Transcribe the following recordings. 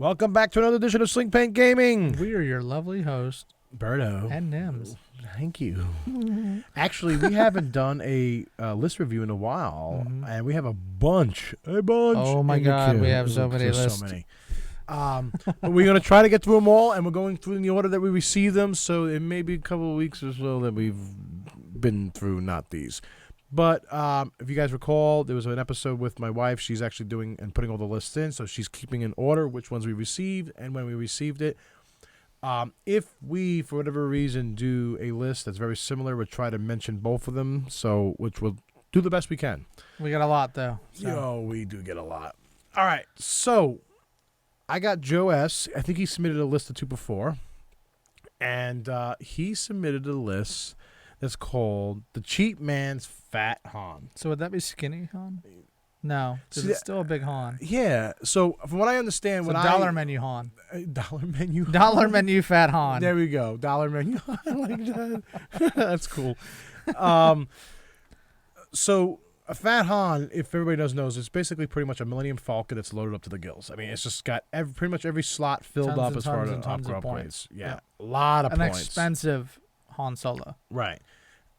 Welcome back to another edition of Sling Paint Gaming. We are your lovely host, Berto. and Nims. Thank you. Actually, we haven't done a list review in a while, and we have a bunch. Oh my God, we have so many lists. So many. But we're going to try to get through them all, and we're going through in the order that we receive them, so it may be a couple of weeks or so that we've been through not these. But if you guys recall, there was an episode with my wife. She's actually doing and putting all the lists in, so she's keeping in order which ones we received and when we received it. If we, for whatever reason, do a list that's very similar, we'll try to mention both of them, which we'll do the best we can. We got a lot, though. So. Yo, we do get a lot. All right, so I got Joe S. I think he submitted a list of 2 before, and he submitted a list that's called the Cheapman's Fat Han. So would that be Skinny Han? No, because it's still a big Han. Yeah. So from what I understand, so dollar menu Han. Dollar menu. Dollar menu Fat Han. There we go. Dollar menu. I like that. That's cool. So a Fat Han, if everybody doesn't know, it's basically pretty much a Millennium Falcon that's loaded up to the gills. I mean, it's just got pretty much every slot filled up as far as upgrades. Yeah, a lot of points. An expensive Han Solo. Right.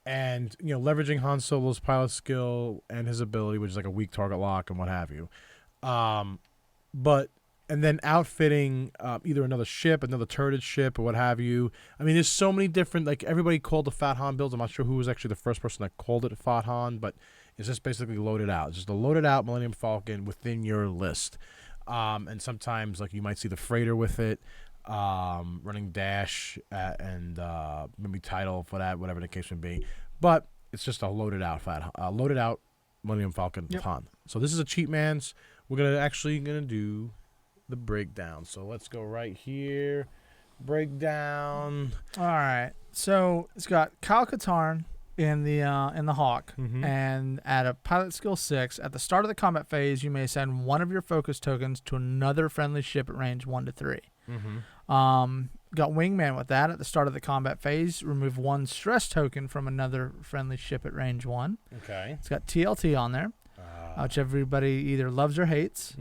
And, leveraging Han Solo's pilot skill and his ability, which is like a weak target lock and what have you. And then outfitting either another ship, another turreted ship, or what have you. I mean, there's so many different, everybody called the Fat Han builds. I'm not sure who was actually the first person that called it Fat Han, but it's just basically loaded out. It's just a loaded out Millennium Falcon within your list. And sometimes, you might see the freighter with it. Running dash and maybe title for that, whatever the case may be, but it's just a loaded out Millennium Falcon Han. So this is a Cheapman's. We're gonna do the breakdown. So let's go right here. Breakdown. All right. So it's got Kyle Katarn in the Hawk, and at a pilot skill 6, at the start of the combat phase, you may send one of your focus tokens to another friendly ship at range 1 to 3. Got Wingman with that. At the start of the combat phase, remove 1 stress token from another friendly ship at range 1. Okay. It's got TLT on there, which everybody either loves or hates.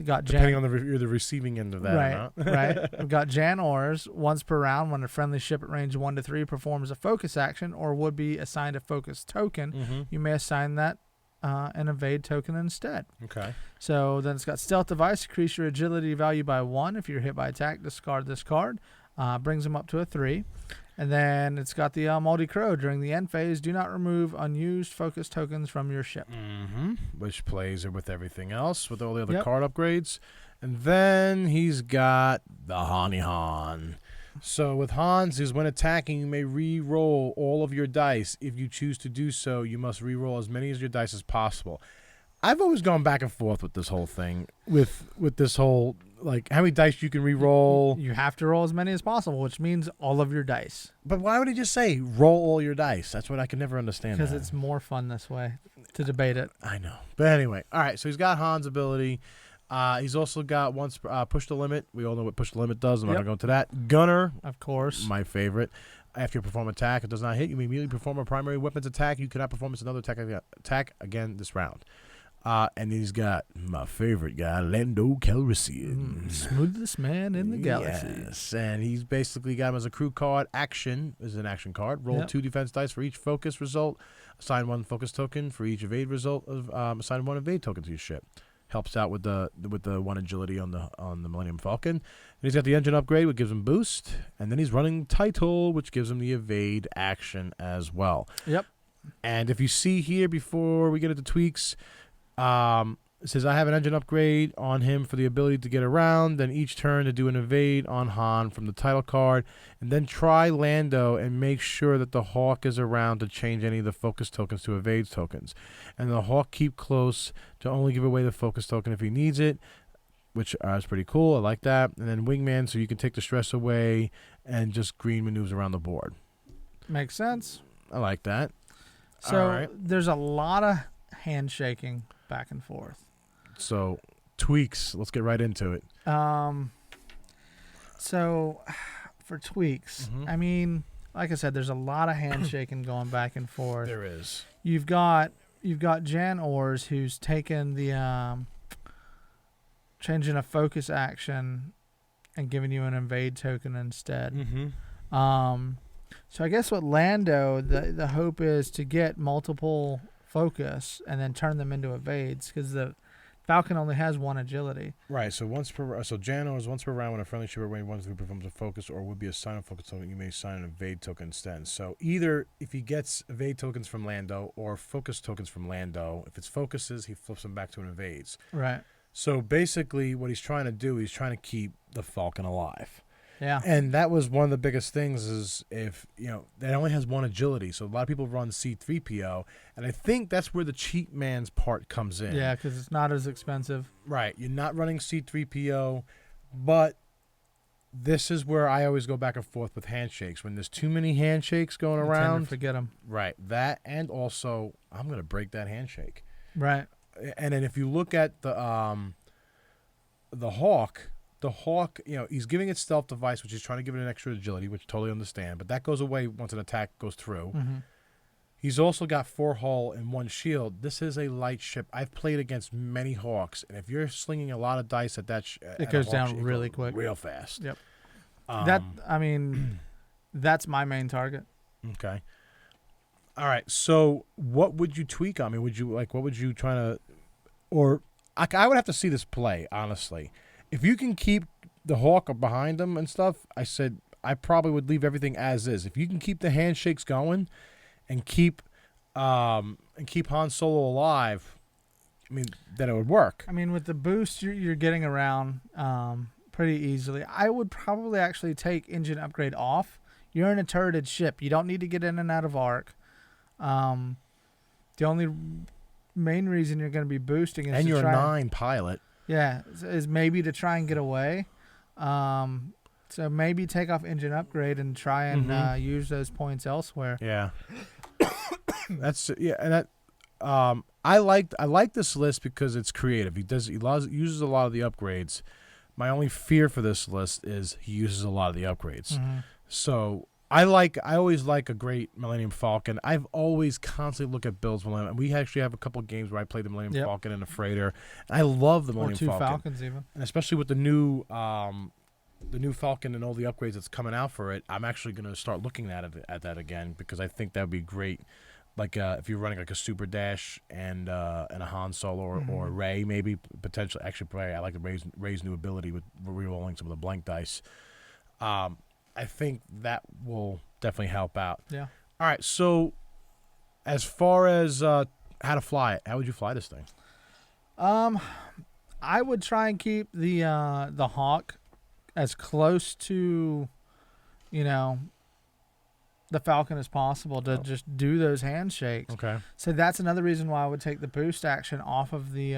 Got depending on you're the receiving end of that. Right, right. We've got Jan Ors. Once per round, when a friendly ship at range 1 to 3 performs a focus action or would be assigned a focus token, you may assign that an evade token instead. Okay. So then it's got stealth device. Increase your agility value by 1. If you're hit by attack, discard this card. Brings them up to a 3. And then it's got the Moldy Crow. During the end phase, do not remove unused focus tokens from your ship. Which plays with everything else, with all the other card upgrades. And then he's got the Hani Han. So with Hans, is when attacking, you may re-roll all of your dice. If you choose to do so, you must re-roll as many of your dice as possible. I've always gone back and forth with this whole thing, with this whole, how many dice you can re-roll. You have to roll as many as possible, which means all of your dice. But why would he just say, roll all your dice? That's what I can never understand. Because it's more fun this way, to debate it. I know. But anyway, all right, so he's got Han's ability. He's also got push the limit. We all know what push the limit does. I'm not going to go into that. Gunner. Of course. My favorite. After you perform an attack, it does not hit. You may immediately perform a primary weapons attack. You cannot perform another attack again this round. And he's got my favorite guy, Lando Calrissian. Smoothest man in the galaxy. Yes, and he's basically got him as a crew card. Action is an action card. Roll 2 defense dice for each focus result. Assign 1 focus token for each evade result. Assign 1 evade token to your ship. Helps out with the 1 agility on the Millennium Falcon. And he's got the engine upgrade, which gives him boost. And then he's running title, which gives him the evade action as well. Yep. And if you see here, before we get into tweaks, it says I have an engine upgrade on him for the ability to get around, then each turn to do an evade on Han from the title card, and then try Lando and make sure that the Hawk is around to change any of the focus tokens to evade tokens. And the Hawk keep close to only give away the focus token if he needs it, which is pretty cool. I like that. And then Wingman, so you can take the stress away and just green maneuvers around the board. Makes sense. I like that. So there's a lot of handshaking back and forth. So tweaks, let's get right into it. So for tweaks, I mean, like I said, there's a lot of handshaking going back and forth. There is. You've got Jan Ors, who's taken the changing a focus action and giving you an invade token instead. Mm-hmm. So I guess with Lando, the hope is to get multiple focus and then turn them into evades, because the Falcon only has 1 agility. Right. So Jano is once per round when a friendly ship or range 1 through performs a focus or would be assigned a focus token, you may assign an evade token instead. So either if he gets evade tokens from Lando or focus tokens from Lando, if it's focuses, he flips them back to an evades. Right. So basically, what he's trying to do, he's trying to keep the Falcon alive. Yeah. And that was one of the biggest things is if, that only has 1 agility. So a lot of people run C-3PO, and I think that's where the Cheapman's part comes in. Yeah, because it's not as expensive. Right. You're not running C-3PO, but this is where I always go back and forth with handshakes. When there's too many handshakes going You around. tend to forget them. Right. That, and also, I'm going to break that handshake. Right. And then if you look at the Hawk, he's giving it stealth device, which is trying to give it an extra agility, which I totally understand. But that goes away once an attack goes through. Mm-hmm. He's also got 4 hull and 1 shield. This is a light ship. I've played against many Hawks, and if you're slinging a lot of dice at that, it goes down really quick, real fast. Yep. That's my main target. Okay. All right. So, what would you tweak on me? What would you try to, or I would have to see this play honestly. If you can keep the Hawk behind him and stuff, I said I probably would leave everything as is. If you can keep the handshakes going, and keep Han Solo alive, then it would work. With the boost you're getting around pretty easily. I would probably actually take engine upgrade off. You're in a turreted ship. You don't need to get in and out of arc. The only main reason you're going to be boosting is and to you're try a 9 pilot. Yeah, is maybe to try and get away. So maybe take off engine upgrade and try and use those points elsewhere. Yeah. And that I like this list because it's creative. He uses a lot of the upgrades. My only fear for this list is he uses a lot of the upgrades. Mm-hmm. So I always like a great Millennium Falcon. I've always constantly look at builds Millennium. We actually have a couple of games where I played the Millennium Falcon and the Freighter. I love the Millennium Falcon. Or 2 Falcons even. And especially with the new Falcon and all the upgrades that's coming out for it, I'm actually going to start looking at that again because I think that would be great. Like if you're running like a Super Dash and a Han Solo or a Rey, maybe potentially. Actually, Rey, I like Rey's new ability with re-rolling some of the blank dice. I think that will definitely help out. Yeah. All right. So, as far as how to fly it, how would you fly this thing? I would try and keep the Hawk as close to, the Falcon as possible to just do those handshakes. Okay. So that's another reason why I would take the boost action off of the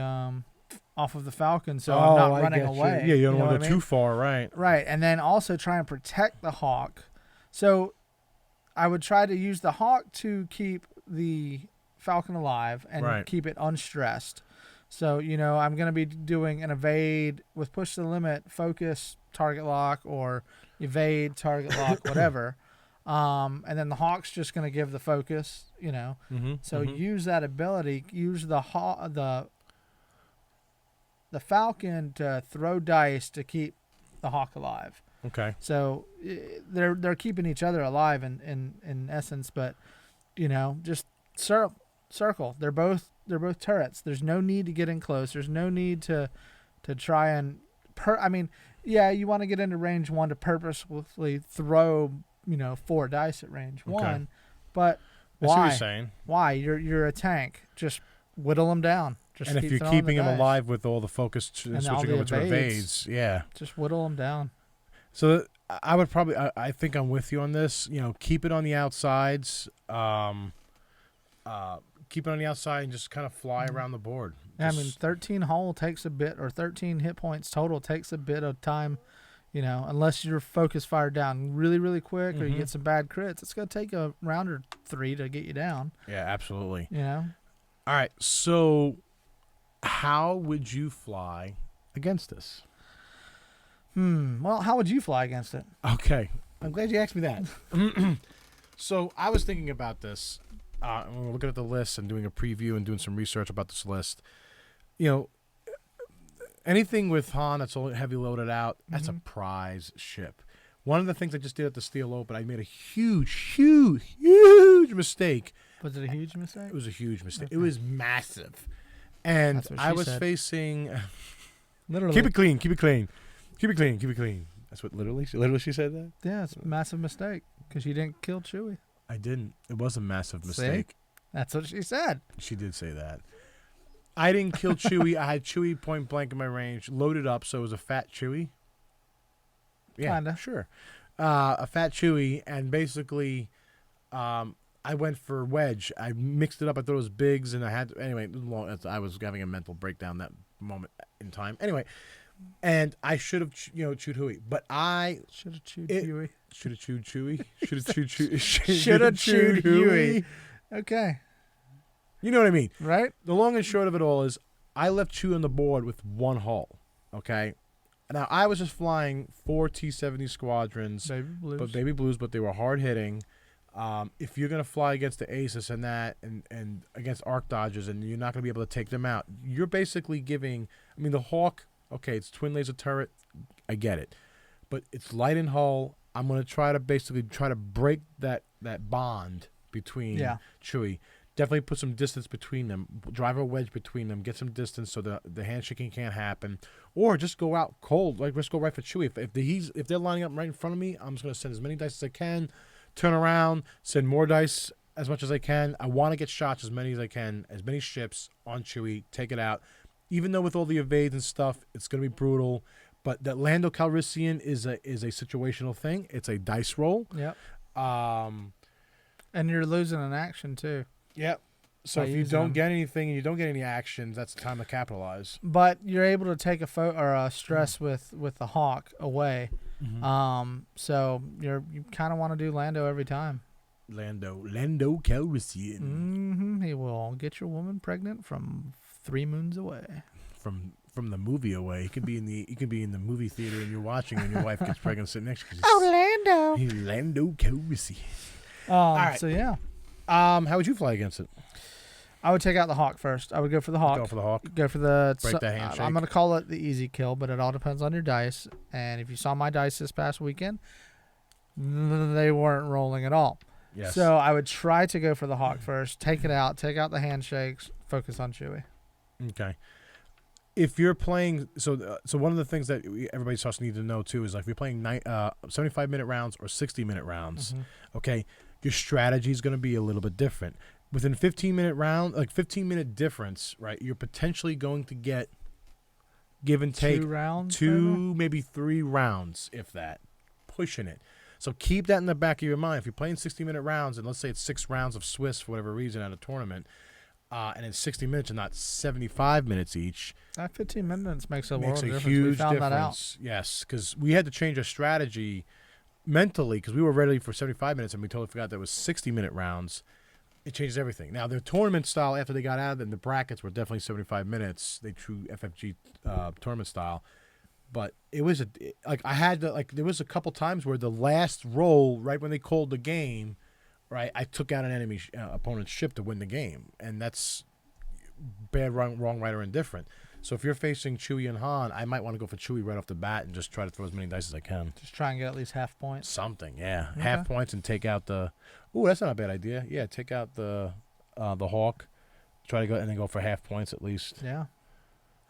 Falcon, so I'm not running away. Yeah, you don't want to go too far, right? Right, and then also try and protect the Hawk. So I would try to use the Hawk to keep the Falcon alive and keep it unstressed. So, I'm going to be doing an evade with push to the limit, focus, target lock, or evade, target lock, whatever. And then the Hawk's just going to give the focus, So use that ability. Use the Falcon to throw dice to keep the Hawk alive. Okay. So they're keeping each other alive in essence, but just circle. They're both turrets. There's no need to get in close. There's no need to try and you want to get into range 1 to purposefully throw 4 dice at range 1, but why? I see what you're saying. Why? You're a tank. Just whittle them down. And if you're keeping him alive with all the focus and switching over to evades, just whittle them down. So I would probably, I think I'm with you on this. Keep it on the outsides. Keep it on the outside and just kind of fly around the board. Yeah, 13 hull takes a bit, or 13 hit points total takes a bit of time. Unless your focus fired down really, really quick, or you get some bad crits, it's going to take a round or 3 to get you down. Yeah, absolutely. All right. So, how would you fly against this? Well, how would you fly against it? Okay. I'm glad you asked me that. So, I was thinking about this. I'm looking at the list and doing a preview and doing some research about this list. anything with Han that's only heavy loaded out, that's a Mhm. prize ship. One of the things I just did at the Steel Open, I made a huge mistake. Was it a huge mistake? It was a huge mistake. Okay. It was massive. And That's what I she was said. facing... Literally. Keep it clean. That's what literally she said that? Yeah, it's a massive mistake because you didn't kill Chewie. I didn't. It was a massive See? mistake. That's what she said. She did say that. I didn't kill Chewie. I had Chewie point blank in my range, loaded up, so it was a fat Chewie. Yeah, Kinda. sure. A fat Chewie, and basically, I went for wedge. I mixed it up. I thought it was bigs, and I had to, anyway. I was having a mental breakdown that moment in time. Anyway, and I should have, chewed Huey, but I Should have chewed It- Huey. should have chewed Chewie. Should have chewed Chewie. Should have chewed Huey. Okay. You know what I mean? Right? The long and short of it all is, I left Chewie on the board with one hull. Okay. Now I was just flying 4 T-70 squadrons. Baby blues. But baby blues, but they were hard hitting. If you're gonna fly against the Aces and that, and against arc dodgers, and you're not gonna be able to take them out, you're basically giving. I mean, the Hawk. Okay, it's twin laser turret. I get it, but it's light in hull. I'm gonna try to break that bond between Yeah. Chewie. Definitely put some distance between them. Drive a wedge between them. Get some distance so the handshaking can't happen. Or just go out cold. Like, let's go right for Chewie. If they're lining up right in front of me, I'm just going to send as many dice as I can. Turn around. Send more dice as much as I can. I want to get shots as many as I can. As many ships on Chewie. Take it out. Even though with all the evades and stuff, it's going to be brutal. But that Lando Calrissian is a situational thing. It's a dice roll. Yep. Um, And you're losing an action too. Yep. So By if you using don't them. get anything and you don't get any actions, that's the time to capitalize. But you're able to take a stress with the Hawk away. Mm-hmm. So you kind of want to do Lando every time. Lando Calrissian Mm-hmm. He will get your woman pregnant from 3 moons away. from the movie away. He could be in the movie theater and you're watching and your wife gets pregnant sitting next to you. Lando! He's Lando Calrissian. right. So yeah, How would you fly against it? I would take out the Hawk first. I would go for the Hawk. Go for the Hawk. Go for the Break the handshake. I'm gonna call it the easy kill, but it all depends on your dice. And if you saw my dice this past weekend, they weren't rolling at all. Yes. So I would try to go for the Hawk first, take it out, take out the handshakes, focus on Chewie. Okay. If you're playing, so one of the things that everybody starts to need to know too is, like, if you're playing 75-minute rounds or 60-minute rounds, okay, your strategy is going to be a little bit different. Within 15-minute round, like 15-minute difference, right? You're potentially going to get give and take 2 rounds. two, maybe 3 rounds, if that, pushing it. So keep that in the back of your mind. If you're playing 60-minute rounds, and let's say it's 6 rounds of Swiss for whatever reason at a tournament, and it's 60 minutes and not 75 minutes each, That 15 minutes makes a world makes of a difference. huge We found that out. difference. Yes, because we had to change our strategy mentally because we were ready for 75 minutes and we totally forgot there was 60-minute rounds. It changes everything. Now, their tournament style, after they got out of it, the brackets were definitely 75 minutes. They true FFG tournament style. But it was there was a couple times where the last roll, right when they called the game, right, I took out an enemy opponent's ship to win the game. And that's bad, wrong, right, or indifferent. So if you're facing Chewie and Han, I might want to go for Chewie right off the bat and just try to throw as many dice as I can. Just try and get at least half points. Something, yeah. Okay. Half points and take out the... Ooh, that's not a bad idea. Yeah, take out the Hawk. Try to go and then go for half points at least. Yeah.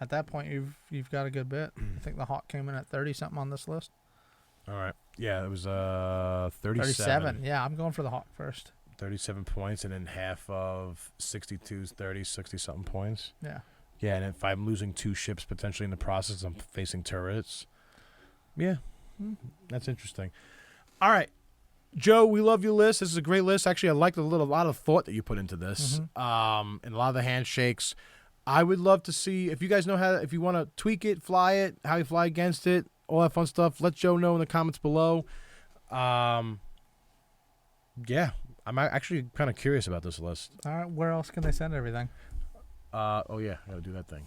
At that point, you've got a good bit. I think the Hawk came in at 30-something on this list. All right. Yeah, it was 37. 37. Yeah, I'm going for the Hawk first. 37 points, and then half of 62's 30, 60-something points. Yeah. Yeah, and if I'm losing 2 ships potentially in the process, I'm facing turrets. Yeah, that's interesting. All right. Joe, we love your list. This is a great list. Actually, I liked a lot of thought that you put into this, and a lot of the handshakes. I would love to see, if you guys know how, if you want to tweak it, fly it, how you fly against it, all that fun stuff, let Joe know in the comments below. Yeah, I'm actually kind of curious about this list. All right, where else can they send everything? Oh yeah, I gotta do that thing.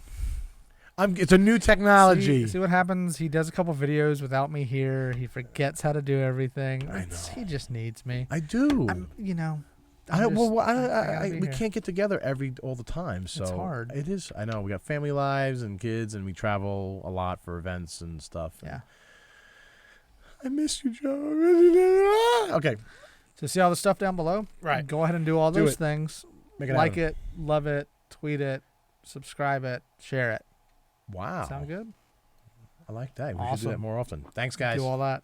It's a new technology. See what happens? He does a couple videos without me here. He forgets how to do everything. I know. He just needs me. I do. we can't get together all the time, so it's hard. It is. I know we got family lives and kids, and we travel a lot for events and stuff. Yeah. I miss you, Joe. Okay. So see all the stuff down below? Right. Go ahead and do all Do those it. things. Make it Like happen. it, love it, tweet it, subscribe it, share it. Wow. Sound good? I like that. We should do Awesome. that more often. Thanks, guys. Do all that.